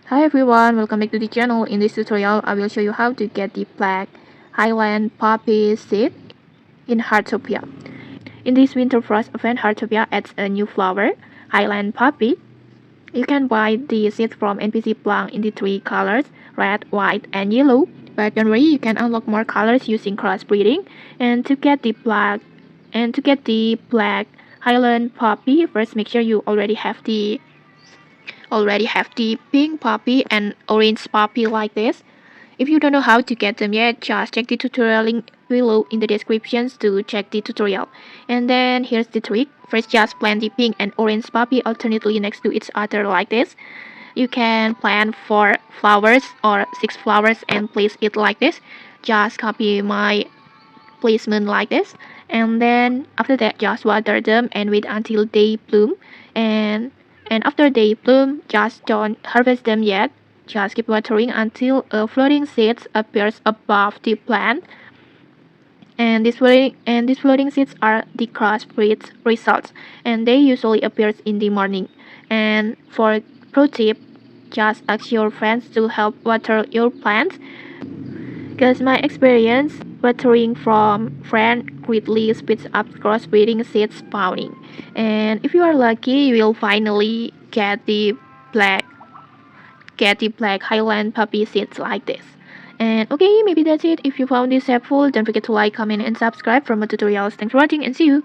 Hi everyone, welcome back to the channel. In this tutorial, I will show you how to get the Black Highland Poppy seed in Heartopia. In this winter frost event, Heartopia adds a new flower, Highland Poppy. You can buy the seeds from NPC plant in the three colors, red, white, and yellow. But don't worry, you can unlock more colors using crossbreeding. And to get the Black Highland Poppy, first make sure you already have the pink poppy and orange poppy like this. If you don't know how to get them yet, just check the tutorial link below in the descriptions to check the tutorial. And then here's the trick. First, just plant the pink and orange poppy alternately next to each other like this. You can plant 4 flowers or 6 flowers and place it like this. Just copy my placement like this. And then after that, just water them and wait until they bloom. And after they bloom, just don't harvest them yet. Just keep watering until a floating seed appears above the plant. And these floating seeds are the crossbreed results, and they usually appear in the morning. And for pro tip, just ask your friends to help water your plants, because my experience watering from friend greatly speeds up crossbreeding seed spawning. And if you are lucky, you will finally black get the Black Highland Poppy seeds like this. And okay, maybe that's it. If you found this helpful, don't forget to like, comment, and subscribe for more tutorials. Thanks for watching and see you!